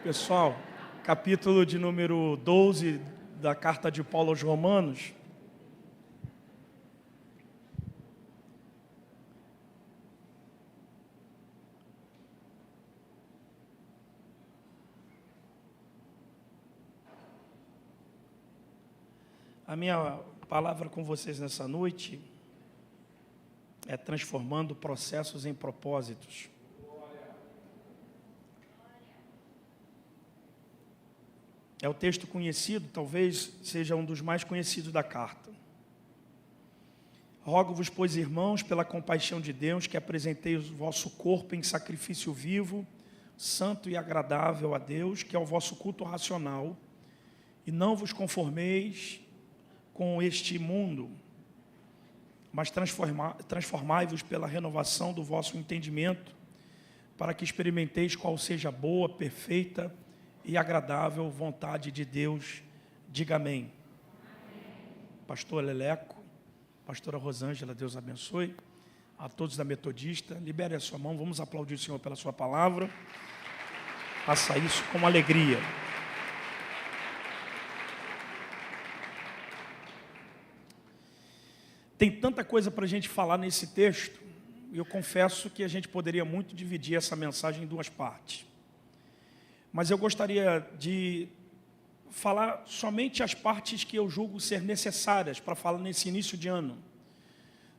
Pessoal, capítulo de número 12 da carta de Paulo aos Romanos. A minha palavra com vocês nessa noite é transformando processos em propósitos. É o texto conhecido, talvez seja um dos mais conhecidos da carta. Rogo-vos, pois, irmãos, pela compaixão de Deus, que apresenteis o vosso corpo em sacrifício vivo, santo e agradável a Deus, que é o vosso culto racional, e não vos conformeis com este mundo, mas transformai-vos pela renovação do vosso entendimento, para que experimenteis qual seja a boa, perfeita e agradável vontade de Deus. Diga amém. Pastor Leleco, pastora Rosângela, Deus abençoe. A todos da Metodista, libere a sua mão, vamos aplaudir o Senhor pela sua palavra. Faça isso com alegria. Tem tanta coisa para a gente falar nesse texto, e eu confesso que a gente poderia muito dividir essa mensagem em duas partes. Mas eu gostaria de falar somente as partes que eu julgo ser necessárias para falar nesse início de ano.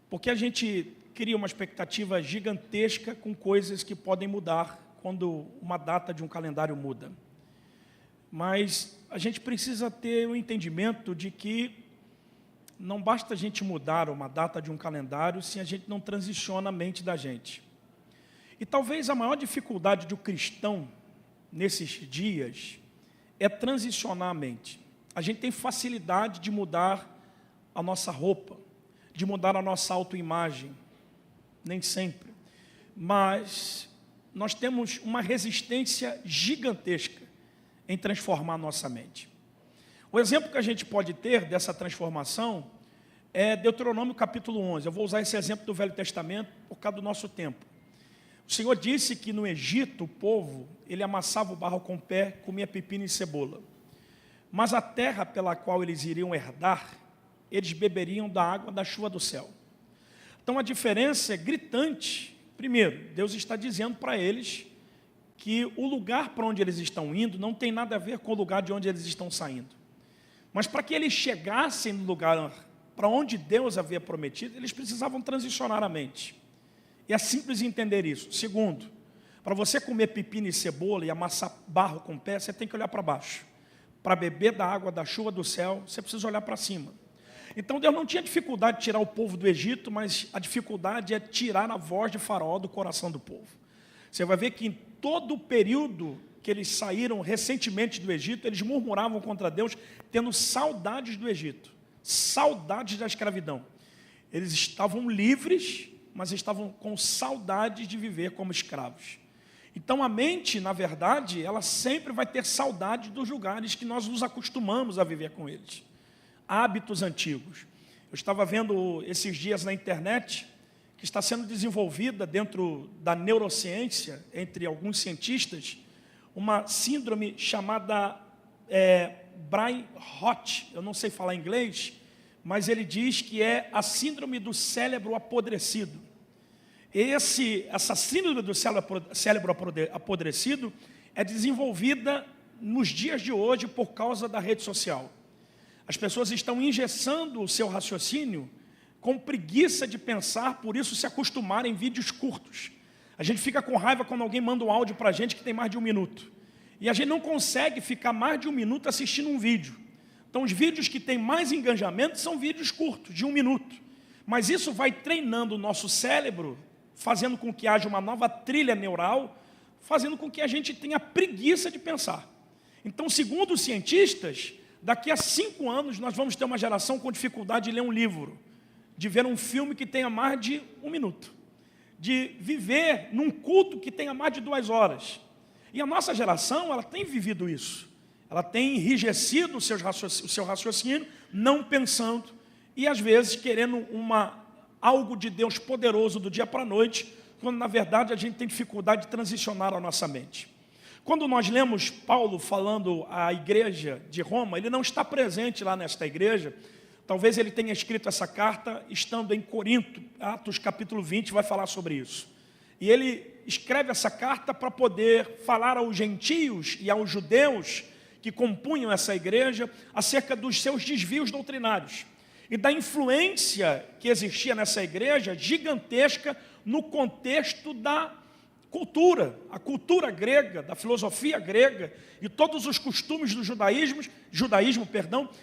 Porque a gente cria uma expectativa gigantesca com coisas que podem mudar quando uma data de um calendário muda. Mas a gente precisa ter o entendimento de que não basta a gente mudar uma data de um calendário se a gente não transiciona a mente da gente. E talvez a maior dificuldade do cristão nesses dias é transicionar a mente. A gente tem facilidade de mudar a nossa roupa, de mudar a nossa autoimagem, nem sempre. Mas nós temos uma resistência gigantesca em transformar a nossa mente. O exemplo que a gente pode ter dessa transformação é Deuteronômio capítulo 11. Eu vou usar esse exemplo do Velho Testamento por causa do nosso tempo. O Senhor disse que no Egito, o povo, ele amassava o barro com o pé, comia pepino e cebola. Mas a terra pela qual eles iriam herdar, eles beberiam da água da chuva do céu. Então a diferença é gritante. Primeiro, Deus está dizendo para eles que o lugar para onde eles estão indo não tem nada a ver com o lugar de onde eles estão saindo. Mas para que eles chegassem no lugar para onde Deus havia prometido, eles precisavam transicionar a mente. E é simples entender isso. Segundo, para você comer pepino e cebola e amassar barro com o pé, você tem que olhar para baixo. Para beber da água da chuva do céu, você precisa olhar para cima. Então Deus não tinha dificuldade de tirar o povo do Egito, mas a dificuldade é tirar a voz de Faraó do coração do povo. Você vai ver que em todo o período que eles saíram recentemente do Egito, eles murmuravam contra Deus, tendo saudades do Egito, saudades da escravidão. Eles estavam livres, mas estavam com saudade de viver como escravos. Então a mente, na verdade, ela sempre vai ter saudade dos lugares que nós nos acostumamos a viver com eles. Hábitos antigos. Eu estava vendo esses dias na internet que está sendo desenvolvida dentro da neurociência, entre alguns cientistas, uma síndrome chamada Brain Rot. Eu não sei falar inglês, mas ele diz que é a síndrome do cérebro apodrecido. Essa síndrome do cérebro apodrecido é desenvolvida nos dias de hoje por causa da rede social. As pessoas estão engessando o seu raciocínio com preguiça de pensar, por isso se acostumarem em vídeos curtos. A gente fica com raiva quando alguém manda um áudio para a gente que tem mais de 1 minuto. E a gente não consegue ficar mais de 1 minuto assistindo um vídeo. Então os vídeos que têm mais engajamento são vídeos curtos, de 1 minuto. Mas isso vai treinando o nosso cérebro, fazendo com que haja uma nova trilha neural, fazendo com que a gente tenha preguiça de pensar. Então, segundo os cientistas, daqui a 5 anos nós vamos ter uma geração com dificuldade de ler um livro, de ver um filme que tenha mais de 1 minuto, de viver num culto que tenha mais de 2 horas. E a nossa geração, ela tem vivido isso. Ela tem enrijecido o seu raciocínio, não pensando, e às vezes querendo algo de Deus poderoso do dia para a noite, quando na verdade a gente tem dificuldade de transicionar a nossa mente. Quando nós lemos Paulo falando à igreja de Roma, ele não está presente lá nesta igreja. Talvez ele tenha escrito essa carta estando em Corinto. Atos capítulo 20 vai falar sobre isso. E ele escreve essa carta para poder falar aos gentios e aos judeus que compunham essa igreja acerca dos seus desvios doutrinários e da influência que existia nessa igreja gigantesca no contexto da cultura, a cultura grega, da filosofia grega e todos os costumes do judaísmo,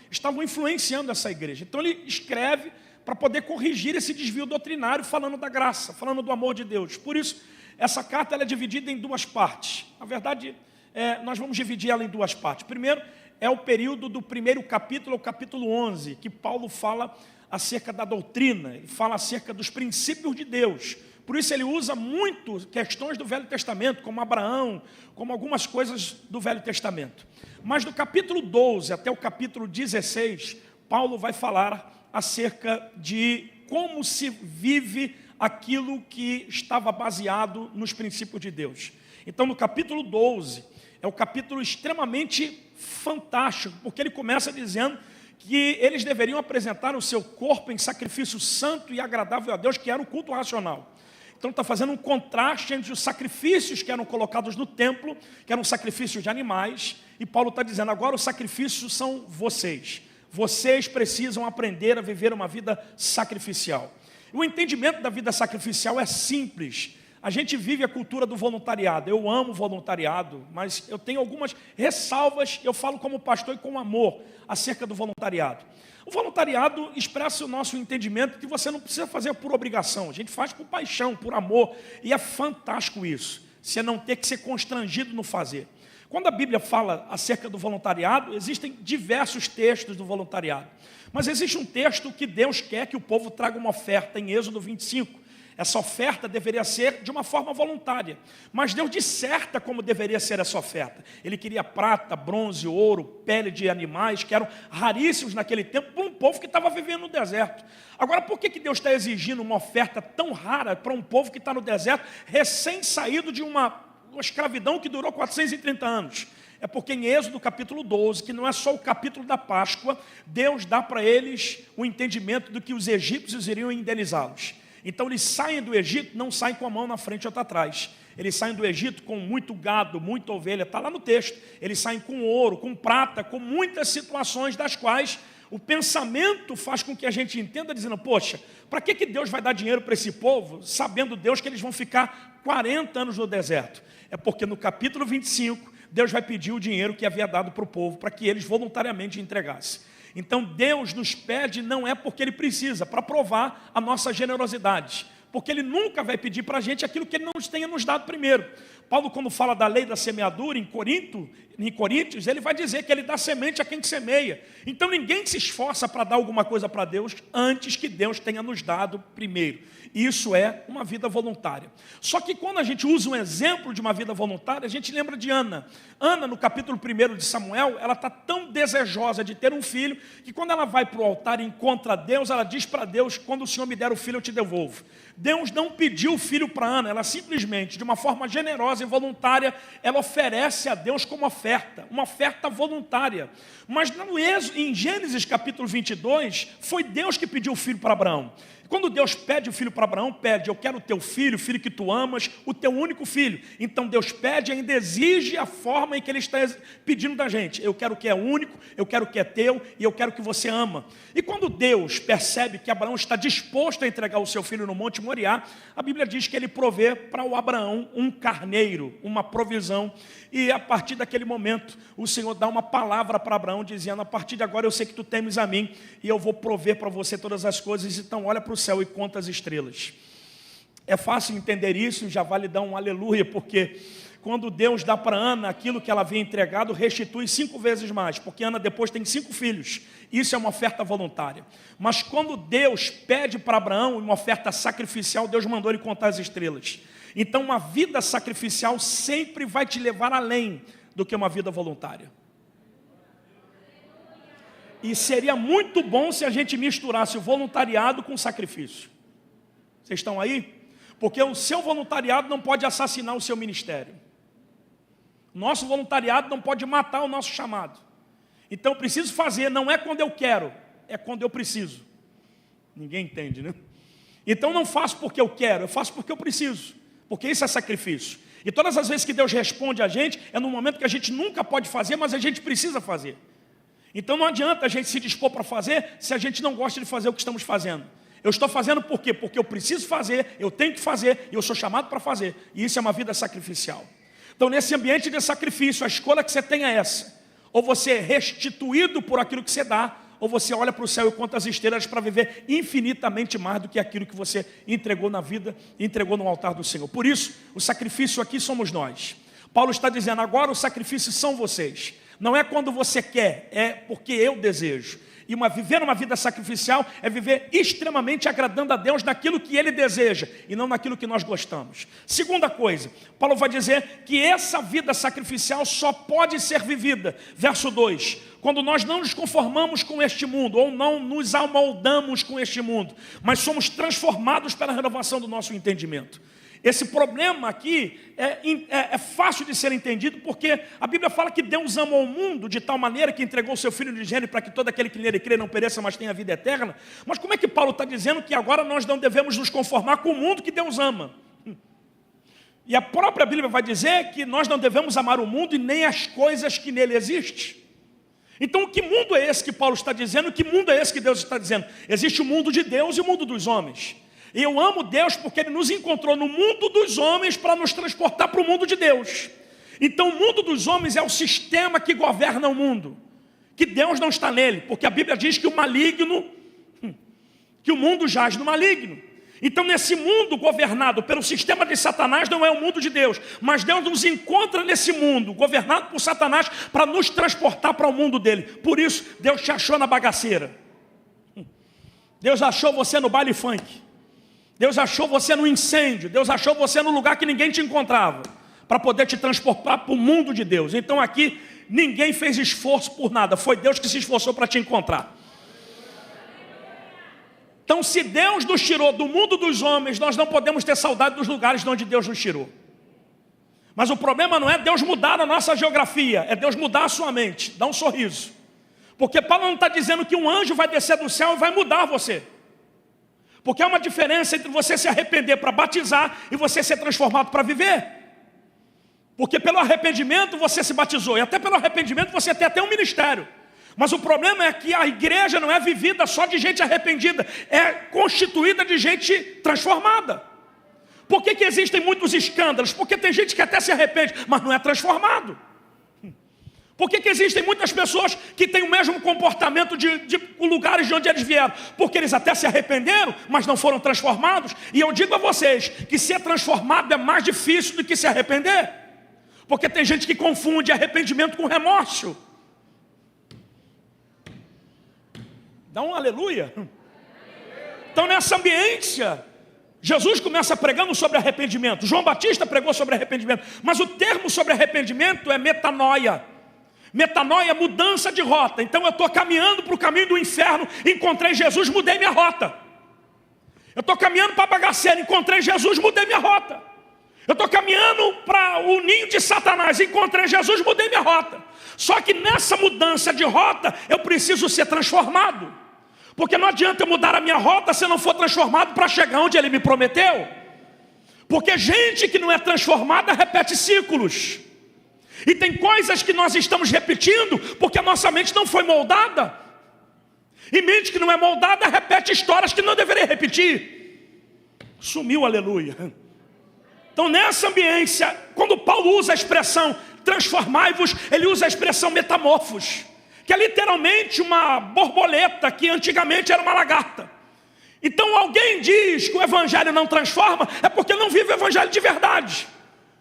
estavam influenciando essa igreja. Então ele escreve para poder corrigir esse desvio doutrinário, falando da graça, falando do amor de Deus. Por isso, essa carta ela é dividida em duas partes. Na verdade, nós vamos dividir ela em duas partes. Primeiro, é o período do primeiro capítulo ao capítulo 11, que Paulo fala acerca da doutrina, ele fala acerca dos princípios de Deus. Por isso ele usa muito questões do Velho Testamento, como Abraão, como algumas coisas do Velho Testamento. Mas do capítulo 12 até o capítulo 16, Paulo vai falar acerca de como se vive aquilo que estava baseado nos princípios de Deus. Então no capítulo 12, é um capítulo extremamente fantástico, porque ele começa dizendo que eles deveriam apresentar o seu corpo em sacrifício santo e agradável a Deus, que era o culto racional. Então está fazendo um contraste entre os sacrifícios que eram colocados no templo, que eram sacrifícios de animais, e Paulo está dizendo, agora os sacrifícios são vocês. Vocês precisam aprender a viver uma vida sacrificial. O entendimento da vida sacrificial é simples. A gente vive a cultura do voluntariado. Eu amo voluntariado, mas eu tenho algumas ressalvas, eu falo como pastor e com amor acerca do voluntariado. O voluntariado expressa o nosso entendimento que você não precisa fazer por obrigação. A gente faz por paixão, por amor, e é fantástico isso. Você não ter que ser constrangido no fazer. Quando a Bíblia fala acerca do voluntariado, existem diversos textos do voluntariado. Mas existe um texto que Deus quer que o povo traga uma oferta em Êxodo 25. Essa oferta deveria ser de uma forma voluntária. Mas Deus disserta como deveria ser essa oferta. Ele queria prata, bronze, ouro, pele de animais, que eram raríssimos naquele tempo, para um povo que estava vivendo no deserto. Agora, por que Deus está exigindo uma oferta tão rara para um povo que está no deserto, recém-saído de uma escravidão que durou 430 anos? É porque em Êxodo capítulo 12, que não é só o capítulo da Páscoa, Deus dá para eles o entendimento do que os egípcios iriam indenizá-los. Então eles saem do Egito, não saem com a mão na frente ou atrás. Eles saem do Egito com muito gado, muita ovelha, está lá no texto. Eles saem com ouro, com prata, com muitas situações das quais o pensamento faz com que a gente entenda, dizendo, poxa, para que Deus vai dar dinheiro para esse povo, sabendo Deus que eles vão ficar 40 anos no deserto? É porque no capítulo 25, Deus vai pedir o dinheiro que havia dado para o povo, para que eles voluntariamente entregassem. Então Deus nos pede não é porque Ele precisa, para provar a nossa generosidade. Porque Ele nunca vai pedir para a gente aquilo que Ele não tenha nos dado primeiro. Paulo, quando fala da lei da semeadura em Coríntios, ele vai dizer que Ele dá semente a quem semeia. Então ninguém se esforça para dar alguma coisa para Deus antes que Deus tenha nos dado primeiro. Isso é uma vida voluntária. Só que quando a gente usa um exemplo de uma vida voluntária, a gente lembra de Ana. Ana, no capítulo 1 de Samuel, ela está tão desejosa de ter um filho, que quando ela vai para o altar e encontra Deus, ela diz para Deus, quando o Senhor me der o filho, eu te devolvo. Deus não pediu o filho para Ana, ela simplesmente, de uma forma generosa e voluntária, ela oferece a Deus como oferta, uma oferta voluntária. Mas em Gênesis capítulo 22, foi Deus que pediu o filho para Abraão. Quando Deus pede o filho para Abraão, pede, eu quero o teu filho, o filho que tu amas, o teu único filho. Então Deus pede e ainda exige a forma em que Ele está pedindo da gente. Eu quero o que é único, eu quero o que é teu e eu quero o que você ama. E quando Deus percebe que Abraão está disposto a entregar o seu filho no Monte Moriá, a Bíblia diz que Ele provê para o Abraão um carneiro, uma provisão. E a partir daquele momento, o Senhor dá uma palavra para Abraão, dizendo, a partir de agora eu sei que tu temes a mim, e eu vou prover para você todas as coisas, então olha para o céu e conta as estrelas. É fácil entender isso, já vale dar um aleluia, porque quando Deus dá para Ana aquilo que ela havia entregado, restitui 5 vezes mais, porque Ana depois tem 5 filhos. Isso é uma oferta voluntária. Mas quando Deus pede para Abraão uma oferta sacrificial, Deus mandou ele contar as estrelas. Então uma vida sacrificial sempre vai te levar além do que uma vida voluntária. E seria muito bom se a gente misturasse o voluntariado com o sacrifício. Vocês estão aí? Porque o seu voluntariado não pode assassinar o seu ministério. Nosso voluntariado não pode matar o nosso chamado. Então eu preciso fazer, não é quando eu quero, é quando eu preciso. Ninguém entende, né? Então não faço porque eu quero, eu faço porque eu preciso. Porque isso é sacrifício. E todas as vezes que Deus responde a gente, é num momento que a gente nunca pode fazer, mas a gente precisa fazer. Então não adianta a gente se dispor para fazer, se a gente não gosta de fazer o que estamos fazendo. Eu estou fazendo por quê? Porque eu preciso fazer, eu tenho que fazer, e eu sou chamado para fazer. E isso é uma vida sacrificial. Então nesse ambiente de sacrifício, a escolha que você tem é essa. Ou você é restituído por aquilo que você dá, ou você olha para o céu e conta as estrelas para viver infinitamente mais do que aquilo que você entregou na vida, entregou no altar do Senhor. Por isso, o sacrifício aqui somos nós. Paulo está dizendo, agora o sacrifício são vocês. Não é quando você quer, é porque eu desejo. E viver uma vida sacrificial é viver extremamente agradando a Deus naquilo que Ele deseja e não naquilo que nós gostamos. Segunda coisa, Paulo vai dizer que essa vida sacrificial só pode ser vivida, verso 2, quando nós não nos conformamos com este mundo, ou não nos amoldamos com este mundo, mas somos transformados pela renovação do nosso entendimento. Esse problema aqui é fácil de ser entendido, porque a Bíblia fala que Deus ama o mundo de tal maneira que entregou o seu Filho unigênito para que todo aquele que nele crê não pereça, mas tenha vida eterna. Mas como é que Paulo está dizendo que agora nós não devemos nos conformar com o mundo que Deus ama? E a própria Bíblia vai dizer que nós não devemos amar o mundo e nem as coisas que nele existem. Então que mundo é esse que Paulo está dizendo? Que mundo é esse que Deus está dizendo? Existe o mundo de Deus e o mundo dos homens. E eu amo Deus porque Ele nos encontrou no mundo dos homens para nos transportar para o mundo de Deus. Então o mundo dos homens é o sistema que governa o mundo, que Deus não está nele, porque a Bíblia diz que o mundo jaz no maligno. Então nesse mundo governado pelo sistema de Satanás não é o mundo de Deus, mas Deus nos encontra nesse mundo governado por Satanás para nos transportar para o mundo dele. Por isso Deus te achou na bagaceira, Deus achou você no baile funk, Deus achou você no incêndio, Deus achou você no lugar que ninguém te encontrava, para poder te transportar para o mundo de Deus. Então aqui ninguém fez esforço por nada, foi Deus que se esforçou para te encontrar. Então se Deus nos tirou do mundo dos homens, nós não podemos ter saudade dos lugares de onde Deus nos tirou. Mas o problema não é Deus mudar a nossa geografia, é Deus mudar a sua mente, dá um sorriso. Porque Paulo não está dizendo que um anjo vai descer do céu e vai mudar você. Porque há uma diferença entre você se arrepender para batizar e você ser transformado para viver. Porque pelo arrependimento você se batizou, e até pelo arrependimento você tem até um ministério. Mas o problema é que a igreja não é vivida só de gente arrependida, é constituída de gente transformada. Por que existem muitos escândalos? Porque tem gente que até se arrepende, mas não é transformado. Por que existem muitas pessoas que têm o mesmo comportamento de lugares de onde eles vieram? Porque eles até se arrependeram, mas não foram transformados. E eu digo a vocês que ser transformado é mais difícil do que se arrepender. Porque tem gente que confunde arrependimento com remorso. Dá um aleluia. Então nessa ambiência, Jesus começa pregando sobre arrependimento. João Batista pregou sobre arrependimento. Mas o termo sobre arrependimento é metanoia. Metanoia é mudança de rota. Então eu estou caminhando para o caminho do inferno, encontrei Jesus, mudei minha rota. Eu estou caminhando para a bagaceira, encontrei Jesus, mudei minha rota. Eu estou caminhando para o ninho de Satanás, encontrei Jesus, mudei minha rota. Só que nessa mudança de rota, eu preciso ser transformado. Porque não adianta eu mudar a minha rota se eu não for transformado para chegar onde Ele me prometeu. Porque gente que não é transformada repete ciclos. E tem coisas que nós estamos repetindo porque a nossa mente não foi moldada. E mente que não é moldada repete histórias que não deveria repetir. Sumiu, aleluia. Então nessa ambiência, quando Paulo usa a expressão transformai-vos, ele usa a expressão metamorfos, que é literalmente uma borboleta que antigamente era uma lagarta. Então alguém diz que o evangelho não transforma, é porque não vive o evangelho de verdade.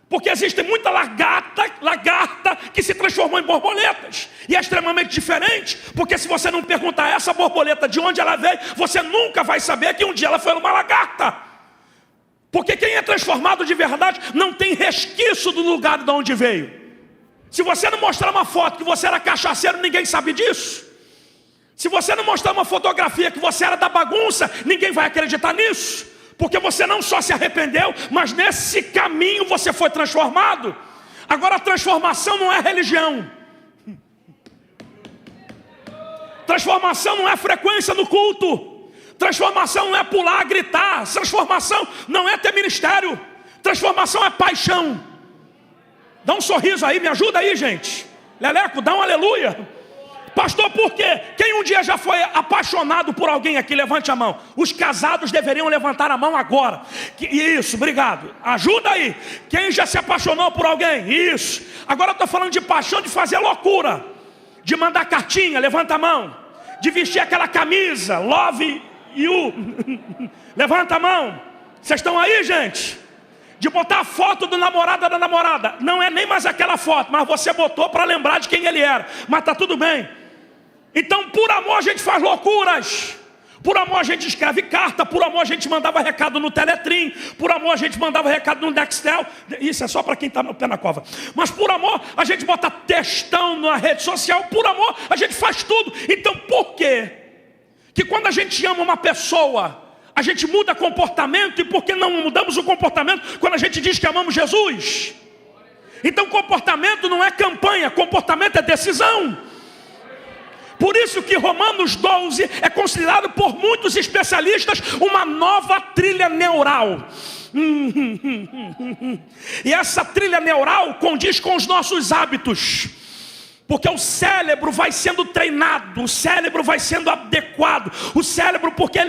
Porque existe muita lagarta que se transformou em borboletas. E é extremamente diferente, porque se você não perguntar a essa borboleta de onde ela veio, você nunca vai saber que um dia ela foi uma lagarta. Porque quem é transformado de verdade não tem resquício do lugar de onde veio. Se você não mostrar uma foto que você era cachaceiro, ninguém sabe disso. Se você não mostrar uma fotografia que você era da bagunça, ninguém vai acreditar nisso. Porque você não só se arrependeu, mas nesse caminho você foi transformado. Agora a transformação não é religião. Transformação não é frequência no culto. Transformação não é pular, gritar. Transformação não é ter ministério. Transformação é paixão. Dá um sorriso aí, me ajuda aí, gente. Leleco, dá um aleluia. Pastor, por quê? Quem um dia já foi apaixonado por alguém aqui, levante a mão. Os casados deveriam levantar a mão agora. Isso, obrigado. Ajuda aí. Quem já se apaixonou por alguém? Isso. Agora eu estou falando de paixão de fazer loucura. De mandar cartinha, levanta a mão. De vestir aquela camisa, love you. Levanta a mão. Vocês estão aí, gente? De botar a foto do namorado da namorada. Não é nem mais aquela foto, mas você botou para lembrar de quem ele era. Mas está tudo bem. Então, por amor a gente faz loucuras. Por amor a gente escreve carta. Por amor a gente mandava recado no Teletrim. Por amor a gente mandava recado no Nextel. Isso é só para quem está no pé na cova. Mas por amor a gente bota textão na rede social. Por amor a gente faz tudo. Então por quê? Que quando a gente ama uma pessoa, a gente muda comportamento? E por que não mudamos o comportamento quando a gente diz que amamos Jesus? Então comportamento não é campanha. Comportamento é decisão. Por isso que Romanos 12 é considerado por muitos especialistas uma nova trilha neural. E essa trilha neural condiz com os nossos hábitos. Porque o cérebro vai sendo treinado, o cérebro vai sendo adequado. O cérebro, porque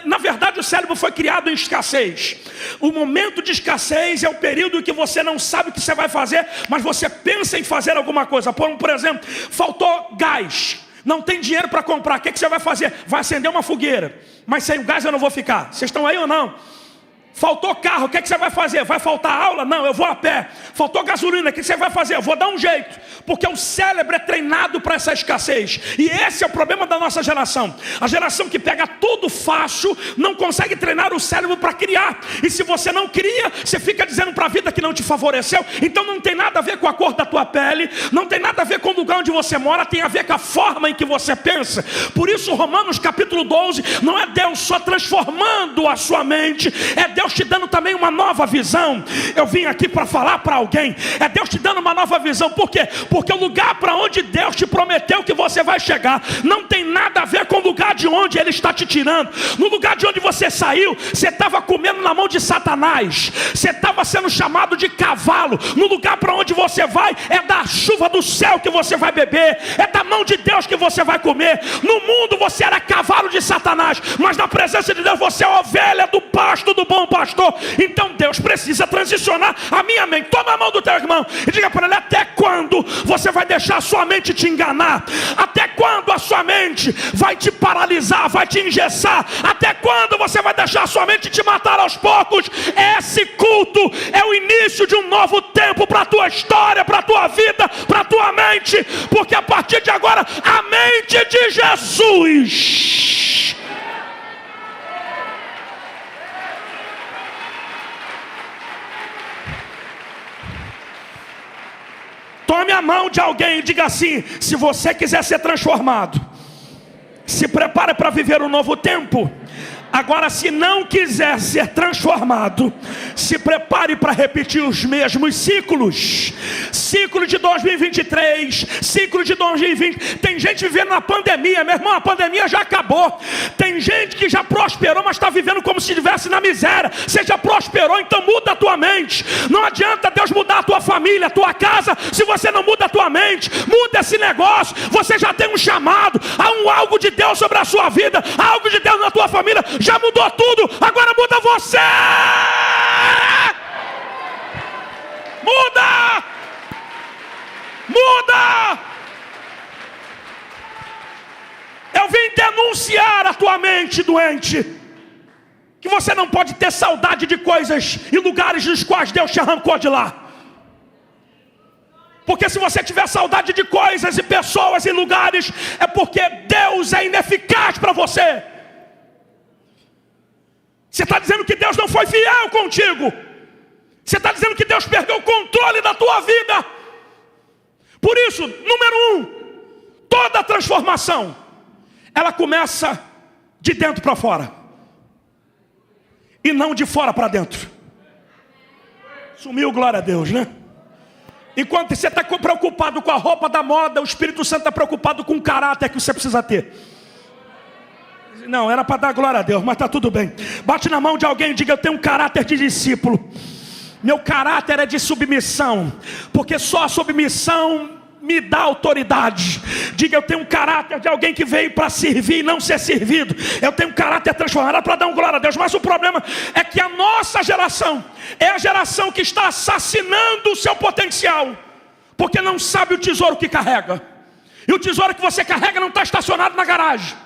na verdade o cérebro foi criado em escassez. O momento de escassez é o período em que você não sabe o que você vai fazer, mas você pensa em fazer alguma coisa. Por exemplo, faltou gás. Não tem dinheiro para comprar, o que você vai fazer? Vai acender uma fogueira. Mas sem o gás eu não vou ficar. Vocês estão aí ou não? Faltou carro, o que você vai fazer? Vai faltar aula? Não, eu vou a pé. Faltou gasolina, o que você vai fazer? Eu vou dar um jeito. Porque o cérebro é treinado para essa escassez. E esse é o problema da nossa geração. A geração que pega tudo fácil não consegue treinar o cérebro para criar. E se você não cria, você fica dizendo para a vida que não te favoreceu. Então não tem nada a ver com a cor da tua pele, não tem nada a ver com o lugar onde você mora, tem a ver com a forma em que você pensa. Por isso Romanos capítulo 12 não é Deus só transformando a sua mente, é Deus te dando também uma nova visão. Eu vim aqui para falar para alguém. É Deus te dando uma nova visão. Por quê? Porque o lugar para onde Deus te prometeu que você vai chegar não tem nada a ver com o lugar de onde Ele está te tirando. No lugar de onde você saiu, você estava comendo na mão de Satanás. Você estava sendo chamado de cavalo. No lugar para onde você vai, é da chuva do céu que você vai beber. É da mão de Deus que você vai comer. No mundo você era cavalo de Satanás, mas na presença de Deus você é ovelha do pasto do bom pastor. Então Deus precisa transicionar a minha mente. Toma a mão do teu irmão e diga para ele: até quando você vai deixar a sua mente te enganar? Até quando a sua mente vai te paralisar, vai te engessar? Até quando você vai deixar a sua mente te matar aos poucos? Esse culto é o início de um novo tempo para a tua história, para a tua vida, para a tua mente. Porque a partir de agora, a mente de Jesus. Tome a mão de alguém e diga assim: se você quiser ser transformado, se prepare para viver um novo tempo. Agora, se não quiser ser transformado, se prepare para repetir os mesmos ciclos. Ciclo de 2023, ciclo de 2020. Tem gente vivendo na pandemia, meu irmão, a pandemia já acabou. Tem gente que já prosperou, mas está vivendo como se estivesse na miséria. Você já prosperou, então muda a tua mente. Não adianta Deus mudar a tua família, a tua casa, se você não muda a tua mente. Muda esse negócio. Você já tem um chamado, há algo de Deus sobre a sua vida, há algo de Deus na tua família. Já mudou tudo, agora muda você. Muda! Muda! Eu vim denunciar a tua mente doente, que você não pode ter saudade de coisas e lugares dos quais Deus te arrancou de lá. Porque se você tiver saudade de coisas e pessoas e lugares, é porque Deus é ineficaz para você. Você está dizendo que Deus não foi fiel contigo. Você está dizendo que Deus perdeu o controle da tua vida. Por isso, número 1, toda transformação, ela começa de dentro para fora, e não de fora para dentro. Sumiu, glória a Deus, né? Enquanto você está preocupado com a roupa da moda, o Espírito Santo está preocupado com o caráter que você precisa ter. Não, era para dar glória a Deus, mas está tudo bem. Bate na mão de alguém e diga: eu tenho um caráter de discípulo. Meu caráter é de submissão, porque só a submissão me dá autoridade. Diga: eu tenho um caráter de alguém que veio para servir e não ser servido. Eu tenho um caráter transformado para dar um glória a Deus. Mas o problema é que a nossa geração é a geração que está assassinando o seu potencial, porque não sabe o tesouro que carrega. E o tesouro que você carrega não está estacionado na garagem.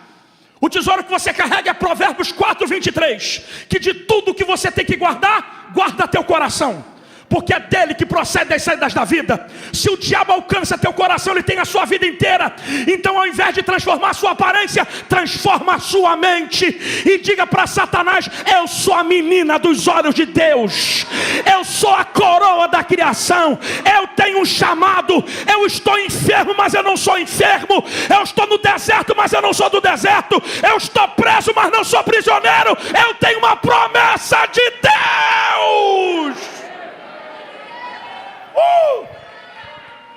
O tesouro que você carrega é Provérbios 4:23, que de tudo que você tem que guardar, guarda teu coração, porque é dele que procede as saídas da vida. Se o diabo alcança teu coração, ele tem a sua vida inteira. Então, ao invés de transformar a sua aparência, transforma a sua mente. E diga para Satanás: eu sou a menina dos olhos de Deus, eu sou a coroa da criação, eu tenho um chamado. Eu estou enfermo, mas eu não sou enfermo. Eu estou no deserto, mas eu não sou do deserto. Eu estou preso, mas não sou prisioneiro. Eu tenho uma promessa de Deus.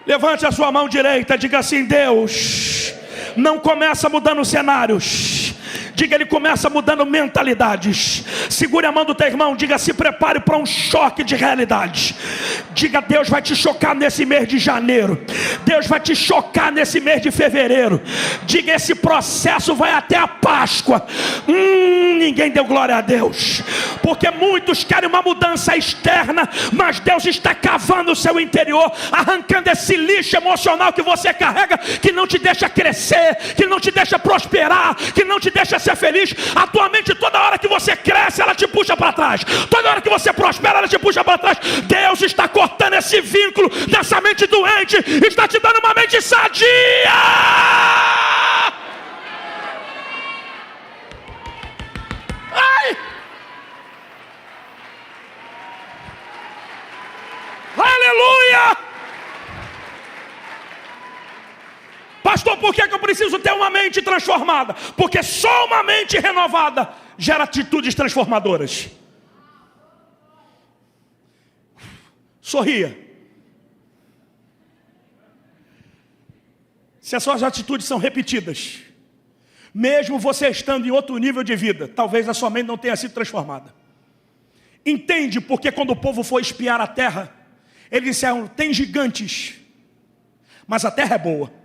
Levante a sua mão direita, diga assim: Deus não começa mudando cenários, diga, ele começa mudando mentalidades. Segure a mão do teu irmão, diga: se prepare para um choque de realidade. Diga: Deus vai te chocar nesse mês de janeiro, Deus vai te chocar nesse mês de fevereiro. Diga: esse processo vai até a Páscoa. Ninguém deu glória a Deus, porque muitos querem uma mudança externa, mas Deus está cavando o seu interior, arrancando esse lixo emocional que você carrega, que não te deixa crescer, que não te deixa prosperar, que não te deixa ser feliz. A tua mente, toda hora que você cresce, ela te puxa para trás. Toda hora que você prospera, ela te puxa para trás. Deus está cortando esse vínculo dessa mente doente, está te dando uma mente sadia. Ai! Aleluia! Pastor, por que eu preciso ter uma mente transformada? Porque só uma mente renovada gera atitudes transformadoras. Sorria. Se as suas atitudes são repetidas, mesmo você estando em outro nível de vida, talvez a sua mente não tenha sido transformada. Entende porque quando o povo foi espiar a terra, eles disseram: tem gigantes, mas a terra é boa.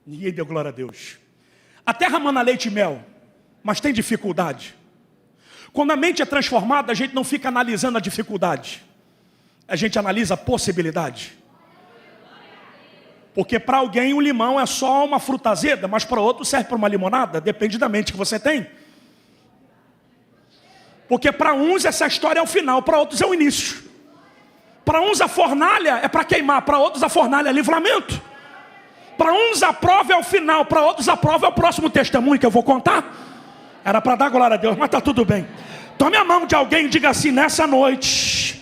Ninguém deu glória a Deus. A terra mana leite e mel, mas tem dificuldade. Quando a mente é transformada, a gente não fica analisando a dificuldade, a gente analisa a possibilidade. Porque para alguém o limão é só uma fruta azeda, mas para outro serve para uma limonada, depende da mente que você tem. Porque para uns essa história é o final, para outros é o início. Para uns a fornalha é para queimar, para outros a fornalha é livramento. Para uns a prova é o final, para outros a prova é o próximo testemunho que eu vou contar. Era para dar glória a Deus, mas está tudo bem. Tome a mão de alguém e diga assim: nessa noite,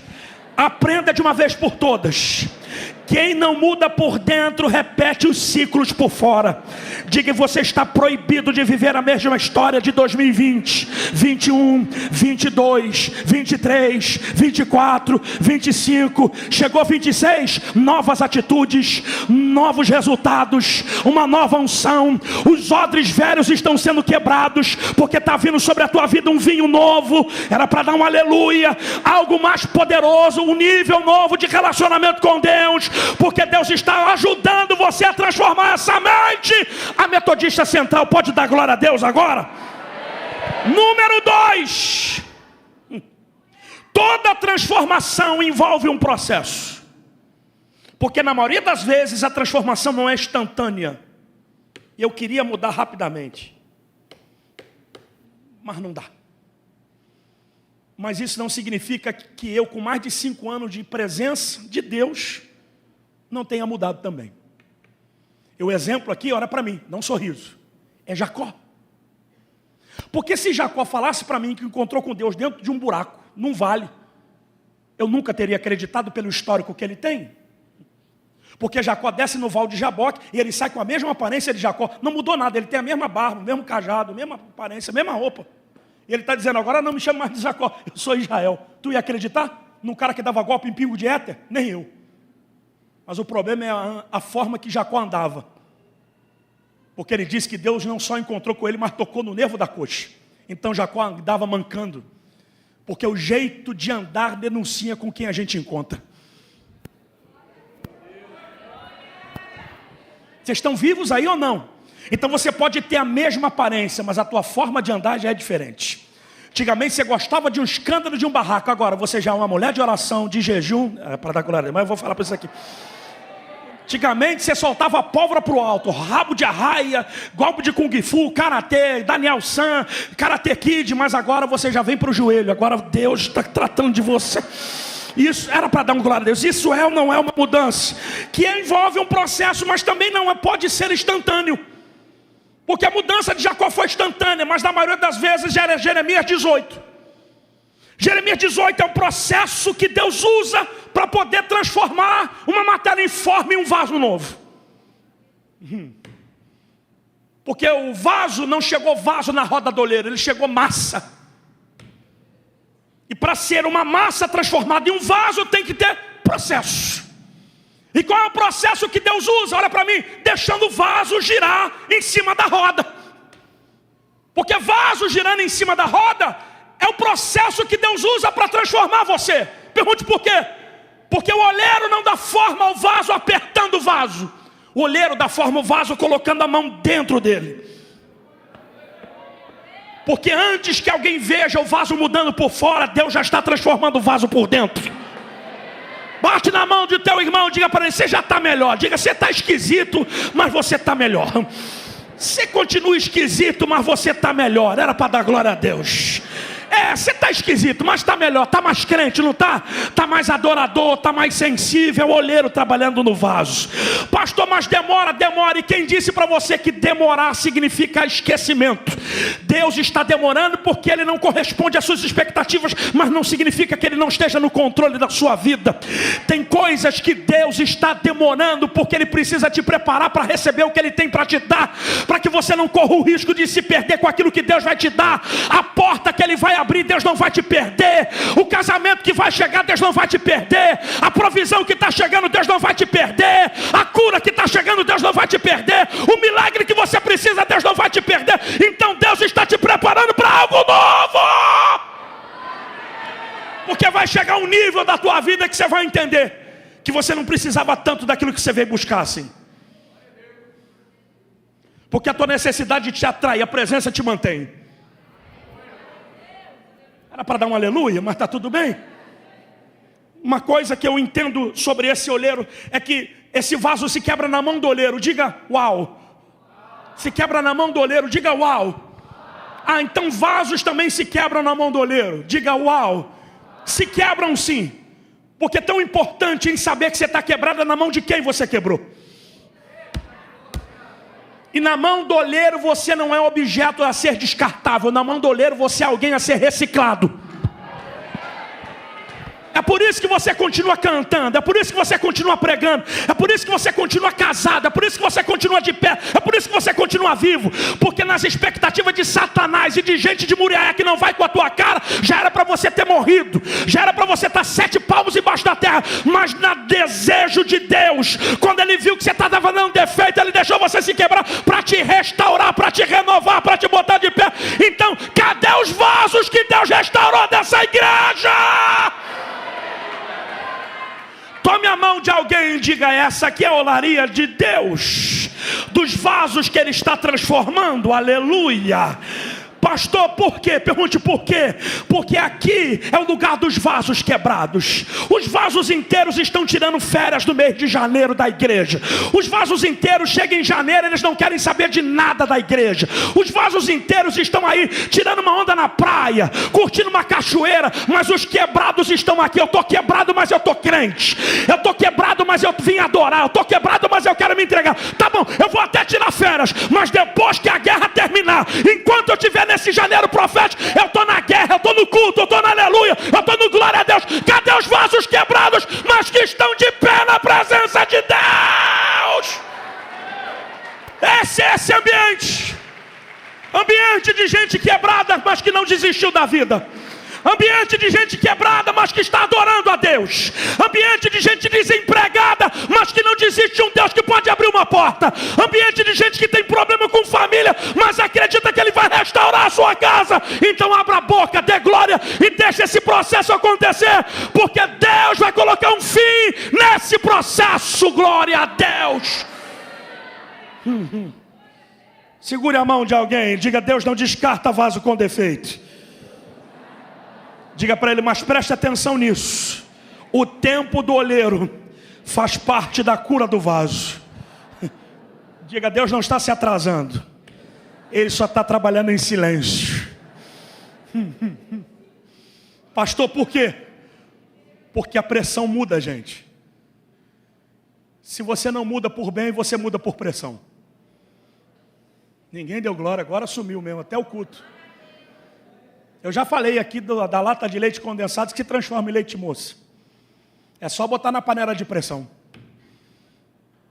aprenda de uma vez por todas: quem não muda por dentro, repete os ciclos por fora. Diga: você está proibido de viver a mesma história de 2020, 21, 22, 23, 24, 25. Chegou 26, novas atitudes, novos resultados, uma nova unção. Os odres velhos estão sendo quebrados, porque está vindo sobre a tua vida um vinho novo. Era para dar um aleluia. Algo mais poderoso, um nível novo de relacionamento com Deus, porque Deus está ajudando você a transformar essa mente. A metodista central pode dar glória a Deus agora? Número 2. Toda transformação envolve um processo, porque na maioria das vezes a transformação não é instantânea. Eu queria mudar rapidamente, mas não dá. Mas isso não significa que eu, com mais de 5 anos de presença de Deus, não tenha mudado também. O exemplo aqui, olha para mim, não sorriso, é Jacó. Porque se Jacó falasse para mim que encontrou com Deus dentro de um buraco, num vale, eu nunca teria acreditado pelo histórico que ele tem. Porque Jacó desce no vale de Jaboque e ele sai com a mesma aparência de Jacó. Não mudou nada, ele tem a mesma barba, o mesmo cajado, a mesma aparência, a mesma roupa. E ele está dizendo: agora não me chama mais de Jacó, eu sou Israel. Tu ia acreditar? num cara que dava golpe em pingo de éter? Nem eu. Mas o problema é a forma que Jacó andava. Porque ele disse que Deus não só encontrou com ele, mas tocou no nervo da coxa. Então Jacó andava mancando. Porque o jeito de andar denuncia com quem a gente encontra. Vocês estão vivos aí ou não? Então você pode ter a mesma aparência, mas a tua forma de andar já é diferente. Antigamente você gostava de um escândalo, de um barraco. Agora você já é uma mulher de oração, de jejum. Para dar glória, mas eu vou falar para isso aqui. Antigamente você soltava a pólvora para o alto, rabo de arraia, golpe de Kung Fu, Karatê, Daniel San, Karate Kid. Mas agora você já vem para o joelho. Agora Deus está tratando de você. Isso era para dar uma glória a Deus. Isso é ou não é uma mudança? Que envolve um processo, mas também não pode ser instantâneo. Porque a mudança de Jacó foi instantânea, mas na maioria das vezes já era Jeremias 18. Jeremias 18 é um processo que Deus usa para poder transformar uma matéria informe em um vaso novo. Porque o vaso não chegou vaso na roda do oleiro, ele chegou massa. E para ser uma massa transformada em um vaso tem que ter processo. E qual é o processo que Deus usa? Olha para mim, deixando o vaso girar em cima da roda. Porque vaso girando em cima da roda é o processo que Deus usa para transformar você. Pergunte por quê? Porque o oleiro não dá forma ao vaso apertando o vaso. O oleiro dá forma ao vaso colocando a mão dentro dele. Porque antes que alguém veja o vaso mudando por fora, Deus já está transformando o vaso por dentro. Bate na mão de teu irmão, diga para ele, você já está melhor. Diga, você está esquisito, mas você está melhor. Você continua esquisito, mas você está melhor. Era para dar glória a Deus. Você está esquisito, mas está melhor, está mais crente, não está? Está mais adorador, está mais sensível, o olheiro trabalhando no vaso. Pastor, mas demora. E quem disse para você que demorar significa esquecimento? Deus está demorando porque Ele não corresponde às suas expectativas, mas não significa que Ele não esteja no controle da sua vida. Tem coisas que Deus está demorando porque Ele precisa te preparar para receber o que Ele tem para te dar, para que você não corra o risco de se perder com aquilo que Deus vai te dar. A porta que Ele vai abrir, Deus não vai te perder. O casamento que vai chegar, Deus não vai te perder. A provisão que está chegando, Deus não vai te perder. A cura que está chegando, Deus não vai te perder. O milagre que você precisa, Deus não vai te perder. Então Deus está te preparando para algo novo. Porque vai chegar um nível da tua vida que você vai entender que você não precisava tanto daquilo que você veio buscar assim. Porque a tua necessidade te atrai, a presença te mantém. Era para dar um aleluia, mas está tudo bem. Uma coisa que eu entendo sobre esse oleiro é que esse vaso se quebra na mão do oleiro. Diga uau. Se quebra na mão do oleiro, diga uau. Então vasos também se quebram na mão do oleiro. Diga uau. Se quebram sim. Porque é tão importante em saber que você está quebrada na mão de quem você quebrou. E na mão do oleiro você não é objeto a ser descartável. Na mão do oleiro você é alguém a ser reciclado. É por isso que você continua cantando. É por isso que você continua pregando. É por isso que você continua casado. É por isso que você continua de pé. É por isso que você continua vivo. Porque nas expectativas de Satanás e de gente de Muriaé que não vai com a tua cara, já era para você ter morrido. Já era para você estar 7 palmos embaixo da terra. Mas no desejo de Deus, quando Ele viu que você estava dando defeito, Ele deixou você se quebrar para te restaurar, para te renovar, para te botar de pé. Então, cadê os vasos que Deus restaurou dessa igreja? Tome a mão de alguém e diga, essa aqui é a olaria de Deus, dos vasos que Ele está transformando, aleluia. Pastor, por quê? Pergunte por quê. Porque aqui é o lugar dos vasos quebrados. Os vasos inteiros estão tirando férias no mês de janeiro da igreja. Os vasos inteiros chegam em janeiro, eles não querem saber de nada da igreja. Os vasos inteiros estão aí tirando uma onda na praia, curtindo uma cachoeira, mas os quebrados estão aqui. Eu estou quebrado, mas eu estou crente. Eu estou quebrado, mas eu vim adorar. Eu estou quebrado, mas eu quero me entregar. Tá bom, eu vou até tirar férias, mas depois que a guerra terminar, enquanto eu estiver nesse janeiro profético, eu estou na guerra, eu estou no culto, eu estou na aleluia, eu estou no glória a Deus. Cadê os vasos quebrados, mas que estão de pé na presença de Deus? Esse é esse ambiente de gente quebrada, mas que não desistiu da vida. Ambiente de gente quebrada, mas que está adorando a Deus. Ambiente de gente desempregada, mas que não desiste de um Deus que pode abrir uma porta. Ambiente de gente que tem problema com família, mas acredita que Ele vai restaurar a sua casa. Então abra a boca, dê glória e deixe esse processo acontecer, porque Deus vai colocar um fim nesse processo. Glória a Deus. Segure a mão de alguém, diga: Deus não descarta vaso com defeito. Diga para ele: mas preste atenção nisso, o tempo do oleiro faz parte da cura do vaso. Diga: Deus não está se atrasando, Ele só está trabalhando em silêncio. Pastor, por quê? Porque a pressão muda, gente. Se você não muda por bem, você muda por pressão. Ninguém deu glória, agora sumiu mesmo, até o culto. Eu já falei aqui da lata de leite condensado que se transforma em leite moça. É só botar na panela de pressão.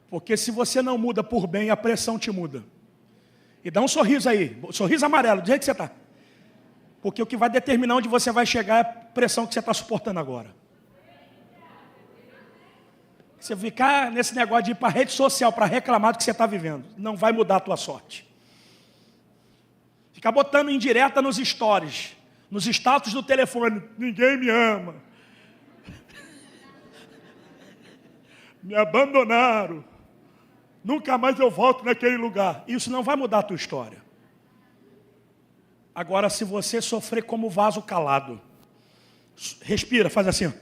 Porque se você não muda por bem, a pressão te muda. E dá um sorriso aí, sorriso amarelo, do jeito que você está. Porque o que vai determinar onde você vai chegar é a pressão que você está suportando agora. Você ficar nesse negócio de ir para a rede social para reclamar do que você está vivendo, não vai mudar a tua sorte. Ficar botando indireta nos stories, nos status do telefone: ninguém me ama, me abandonaram, nunca mais eu volto naquele lugar. Isso não vai mudar a tua história. Agora, se você sofrer como vaso calado, respira, faz assim,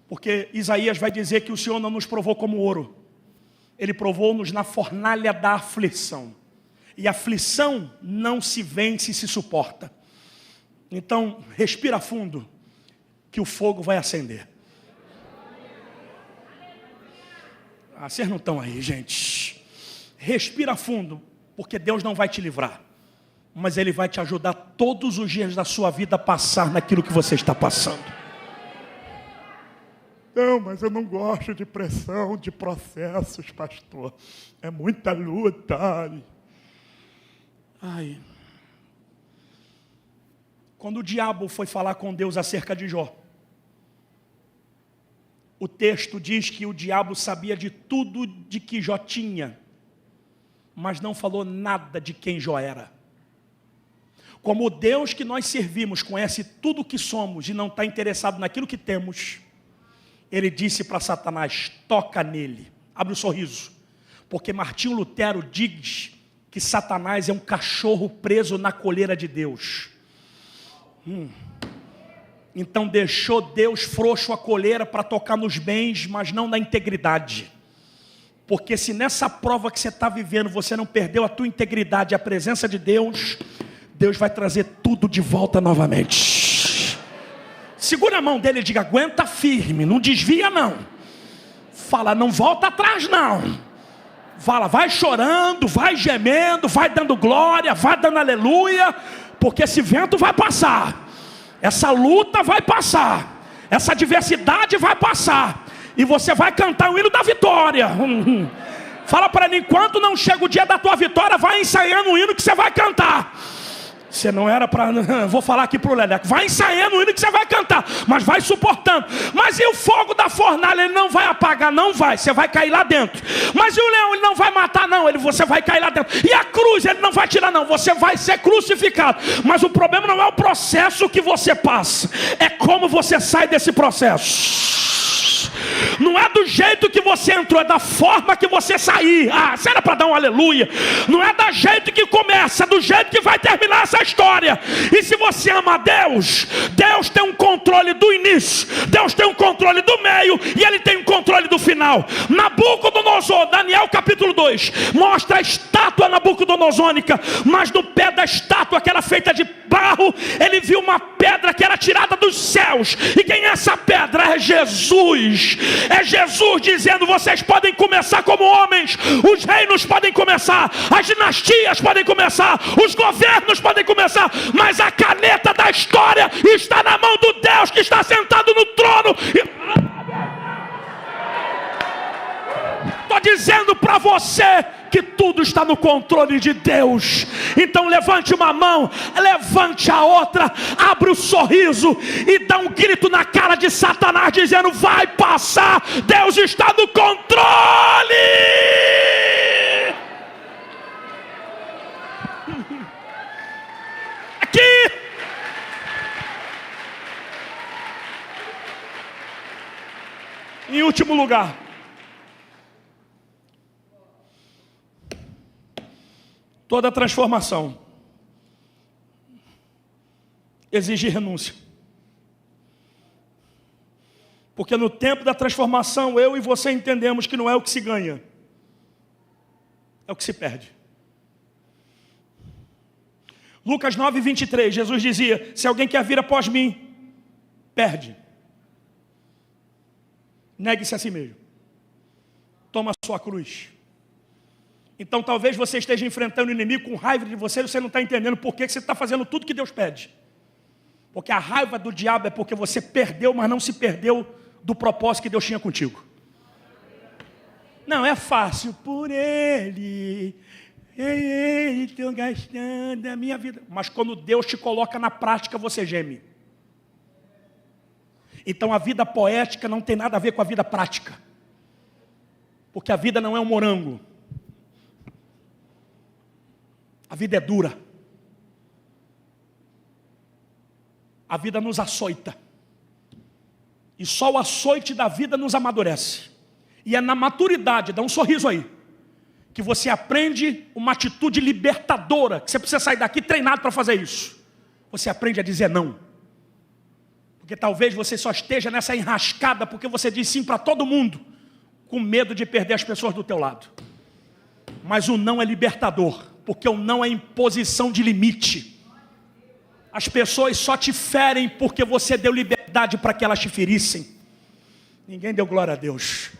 porque Isaías vai dizer que o Senhor não nos provou como ouro, Ele provou-nos na fornalha da aflição. E a aflição não se vence, se suporta. Então, respira fundo, que o fogo vai acender. Vocês não estão aí, gente. Respira fundo, porque Deus não vai te livrar, mas Ele vai te ajudar todos os dias da sua vida a passar naquilo que você está passando. Não, mas eu não gosto de pressão, de processos, pastor. É muita luta. Ai. Quando o diabo foi falar com Deus acerca de Jó, o texto diz que o diabo sabia de tudo de que Jó tinha, mas não falou nada de quem Jó era. Como o Deus que nós servimos conhece tudo o que somos e não está interessado naquilo que temos, Ele disse para Satanás: toca nele. Abre o sorriso. Porque Martinho Lutero diz que Satanás é um cachorro preso na coleira de Deus. Então deixou Deus frouxo a coleira para tocar nos bens, mas não na integridade. Porque se nessa prova que você está vivendo, você não perdeu a tua integridade, a presença de Deus, Deus vai trazer tudo de volta novamente. Segura a mão dele e diga: aguenta firme, não desvia não. Fala: não volta atrás não. Fala: vai chorando, vai gemendo, vai dando glória, vai dando aleluia, porque esse vento vai passar, essa luta vai passar, essa adversidade vai passar, e você vai cantar o hino da vitória. Fala para ele: enquanto não chega o dia da tua vitória, vai ensaiando o hino que você vai cantar. Você não era para... Vou falar aqui para o Leleco. Vai ensaiando o hino que você vai cantar, mas vai suportando. Mas e o fogo da fornalha? Ele não vai apagar, não vai. Você vai cair lá dentro. Mas e o leão? Ele não vai matar, não. Você vai cair lá dentro. E a cruz? Ele não vai tirar, não. Você vai ser crucificado. Mas o problema não é o processo que você passa, é como você sai desse processo. Não é do jeito que você entrou, é da forma que você sair. Você era para dar um aleluia. Não é do jeito que começa, é do jeito que vai terminar essa história. E se você ama a Deus, Deus tem um controle do início, Deus tem um controle do meio, e Ele tem um controle do final. Nabucodonosor, Daniel capítulo 2, mostra a estátua nabucodonosônica, mas no pé da estátua, que era feita de barro, ele viu uma pedra que era tirada dos céus. E quem é essa pedra? É Jesus. É Jesus dizendo: vocês podem começar como homens, os reinos podem começar, as dinastias podem começar, os governos podem começar, mas a caneta da história está na mão do Deus que está sentado no trono. Estou dizendo para você que tudo está no controle de Deus. Então levante uma mão, levante a outra, abre o sorriso e dá um grito na cara de Satanás, dizendo: vai passar, Deus está no controle. Aqui. Em último lugar, toda transformação exige renúncia. Porque no tempo da transformação, eu e você entendemos que não é o que se ganha, é o que se perde. Lucas 9:23, Jesus dizia: se alguém quer vir após mim, perde. Negue-se a si mesmo. Toma a sua cruz. Então talvez você esteja enfrentando o inimigo com raiva de você, e você não está entendendo por que você está fazendo tudo que Deus pede. Porque a raiva do diabo é porque você perdeu, mas não se perdeu do propósito que Deus tinha contigo. Não é fácil. Por ele estou gastando a minha vida. Mas quando Deus te coloca na prática, você geme. Então a vida poética não tem nada a ver com a vida prática. Porque a vida não é um morango. A vida é dura. A vida nos açoita. E só o açoite da vida nos amadurece. E é na maturidade, dá um sorriso aí, que você aprende uma atitude libertadora, que você precisa sair daqui treinado para fazer isso. Você aprende a dizer não. Porque talvez você só esteja nessa enrascada porque você diz sim para todo mundo, com medo de perder as pessoas do teu lado. Mas o não é libertador, porque o não é imposição de limite. As pessoas só te ferem porque você deu liberdade para que elas te ferissem. Ninguém deu glória a Deus.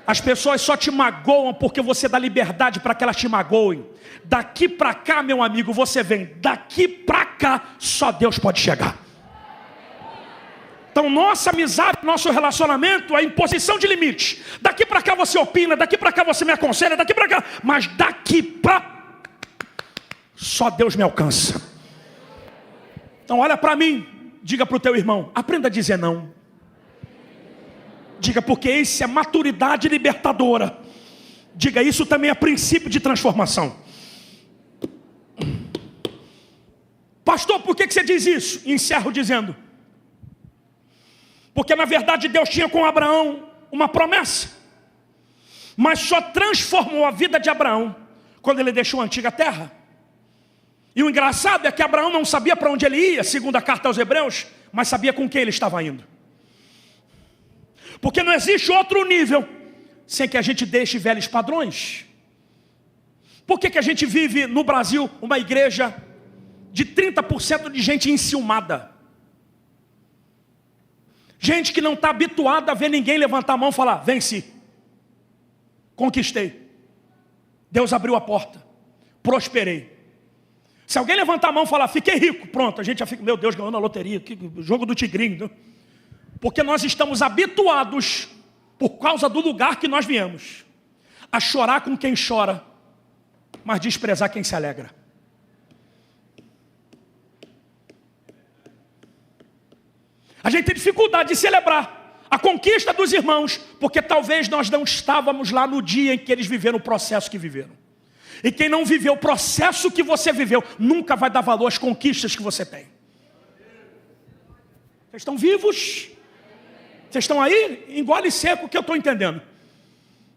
As pessoas só te magoam porque você dá liberdade para que elas te magoem. Daqui para cá, meu amigo, você vem. Daqui para cá, só Deus pode chegar. Então nossa amizade, nosso relacionamento é imposição de limites. Daqui para cá você opina, daqui para cá você me aconselha, daqui para cá. Mas daqui para... só Deus me alcança. Então olha para mim, diga para o teu irmão, aprenda a dizer não. Diga, porque isso é maturidade libertadora. Diga, isso também é princípio de transformação. Pastor, por que você diz isso? E encerro dizendo: porque na verdade Deus tinha com Abraão uma promessa, mas só transformou a vida de Abraão quando ele deixou a antiga terra. E o engraçado é que Abraão não sabia para onde ele ia, segundo a carta aos Hebreus, mas sabia com quem ele estava indo. Porque não existe outro nível sem que a gente deixe velhos padrões. Por que a gente vive no Brasil uma igreja de 30% de gente enciumada? Gente que não está habituada a ver ninguém levantar a mão e falar: venci, conquistei, Deus abriu a porta, prosperei. Se alguém levantar a mão e falar: fiquei rico, pronto, a gente já fica: meu Deus, ganhou na loteria, que jogo do tigrinho. Porque nós estamos habituados, por causa do lugar que nós viemos, a chorar com quem chora, mas desprezar quem se alegra. A gente tem dificuldade de celebrar a conquista dos irmãos, porque talvez nós não estávamos lá no dia em que eles viveram o processo que viveram. E quem não viveu o processo que você viveu, nunca vai dar valor às conquistas que você tem. Vocês estão vivos? Vocês estão aí? Engole seco que eu estou entendendo.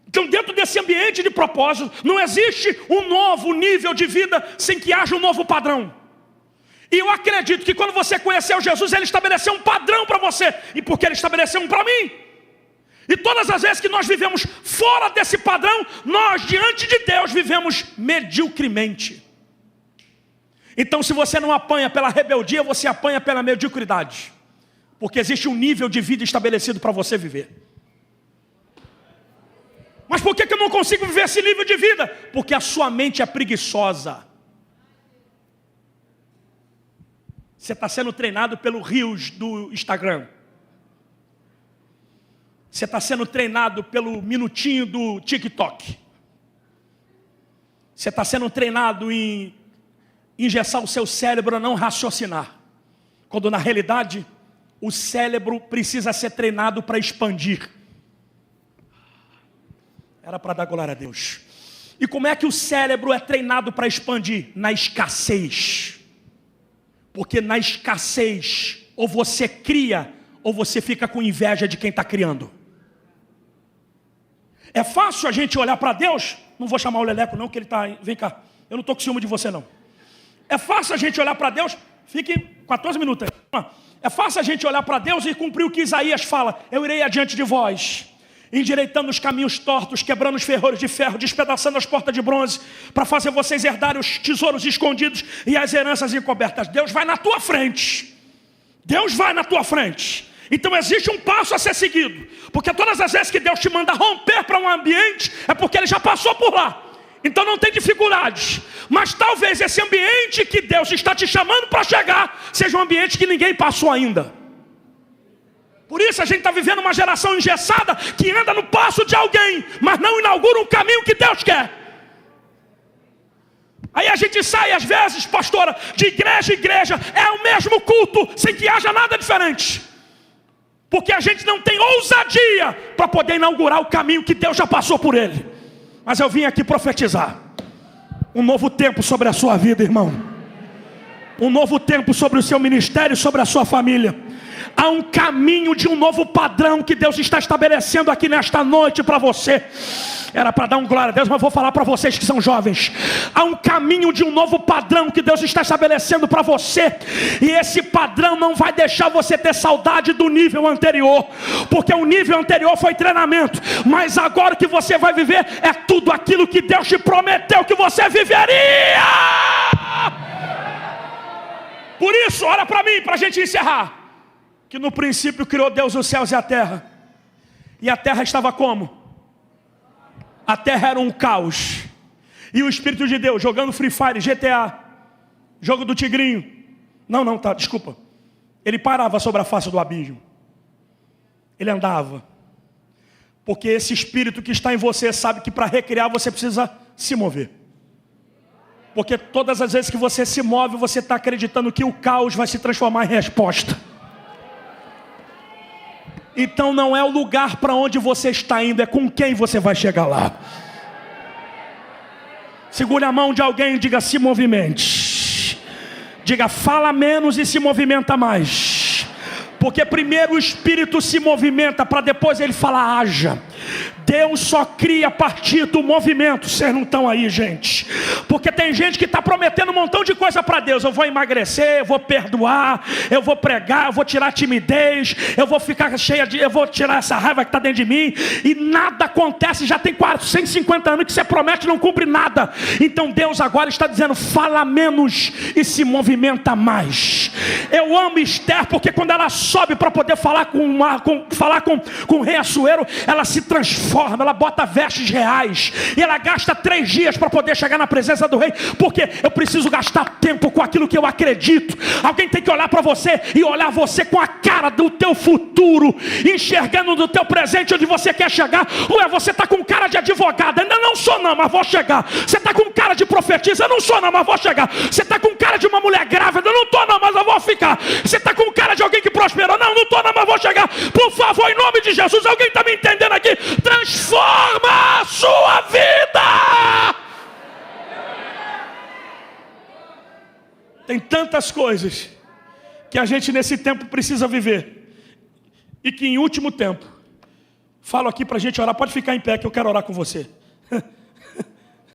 Então, dentro desse ambiente de propósito, não existe um novo nível de vida sem que haja um novo padrão. E eu acredito que quando você conheceu Jesus, Ele estabeleceu um padrão para você. E porque Ele estabeleceu um para mim. E todas as vezes que nós vivemos fora desse padrão, nós, diante de Deus, vivemos mediocremente. Então, se você não apanha pela rebeldia, você apanha pela mediocridade. Porque existe um nível de vida estabelecido para você viver. Mas por que eu não consigo viver esse nível de vida? Porque a sua mente é preguiçosa. Você está sendo treinado pelo Reels do Instagram. Você está sendo treinado pelo minutinho do TikTok. Você está sendo treinado em engessar o seu cérebro a não raciocinar. Quando na realidade, o cérebro precisa ser treinado para expandir. Era para dar glória a Deus. E como é que o cérebro é treinado para expandir? Na escassez. Porque na escassez, ou você cria, ou você fica com inveja de quem está criando. É fácil a gente olhar para Deus. Não vou chamar o Leleco não, que ele está... Vem cá, eu não estou com ciúme de você não. É fácil a gente olhar para Deus. Fique 14 minutos aí. É fácil a gente olhar para Deus e cumprir o que Isaías fala. Eu irei adiante de vós, endireitando os caminhos tortos, quebrando os ferrolhos de ferro, despedaçando as portas de bronze, para fazer vocês herdarem os tesouros escondidos e as heranças encobertas. Deus vai na tua frente. Deus vai na tua frente. Então existe um passo a ser seguido. Porque todas as vezes que Deus te manda romper para um ambiente, é porque Ele já passou por lá. Então não tem dificuldades. Mas talvez esse ambiente que Deus está te chamando para chegar, seja um ambiente que ninguém passou ainda. Por isso a gente está vivendo uma geração engessada, que anda no passo de alguém, mas não inaugura um caminho que Deus quer. Aí a gente sai às vezes, pastora, de igreja em igreja, é o mesmo culto, sem que haja nada diferente. Porque a gente não tem ousadia para poder inaugurar o caminho que Deus já passou por ele. Mas eu vim aqui profetizar um novo tempo sobre a sua vida, irmão. Um novo tempo sobre o seu ministério, sobre a sua família. Há um caminho de um novo padrão que Deus está estabelecendo aqui nesta noite para você. Era para dar um glória a Deus, mas vou falar para vocês que são jovens. Há um caminho de um novo padrão que Deus está estabelecendo para você. E esse padrão não vai deixar você ter saudade do nível anterior. Porque o nível anterior foi treinamento. Mas agora o que você vai viver é tudo aquilo que Deus te prometeu que você viveria. Por isso, olha para mim, para a gente encerrar. Que no princípio criou Deus os céus e a terra. E a terra estava como? A terra era um caos. E o Espírito de Deus jogando Free Fire, GTA, jogo do tigrinho. Não, tá, desculpa. Ele parava sobre a face do abismo. Ele andava. Porque esse Espírito que está em você sabe que para recriar você precisa se mover. Porque todas as vezes que você se move, você está acreditando que o caos vai se transformar em resposta. Então não é o lugar para onde você está indo, é com quem você vai chegar lá. Segure a mão de alguém e diga: se movimente. Diga: fala menos e se movimenta mais. Porque primeiro o Espírito se movimenta para depois ele falar haja. Deus só cria a partir do movimento. Vocês não estão aí, gente. Porque tem gente que está prometendo um montão de coisa para Deus. Eu vou emagrecer, eu vou perdoar, eu vou pregar, eu vou tirar a timidez, eu vou ficar cheia de... eu vou tirar essa raiva que está dentro de mim. E nada acontece. Já tem 450 anos que você promete e não cumpre nada. Então Deus agora está dizendo: fala menos e se movimenta mais. Eu amo Esther porque quando ela sobe para poder falar com o rei Assuero, ela se transforma. Ela bota vestes reais e ela gasta 3 dias para poder chegar na presença do rei. Porque eu preciso gastar tempo com aquilo que eu acredito. Alguém tem que olhar para você e olhar você com a cara do teu futuro, enxergando do teu presente onde você quer chegar. Ué, você está com cara de advogado. Ainda não sou não, mas vou chegar. Você está com cara de profetisa. Eu não sou não, mas vou chegar. Você está com cara de uma mulher grávida. Eu não estou não, mas eu vou ficar. Você está com cara de alguém que prosperou. Não estou não, mas vou chegar. Por favor, em nome de Jesus, alguém está me entendendo aqui? Transforma a sua vida. Tem tantas coisas que a gente nesse tempo precisa viver. E que em último tempo, falo aqui para a gente orar. Pode ficar em pé que eu quero orar com você.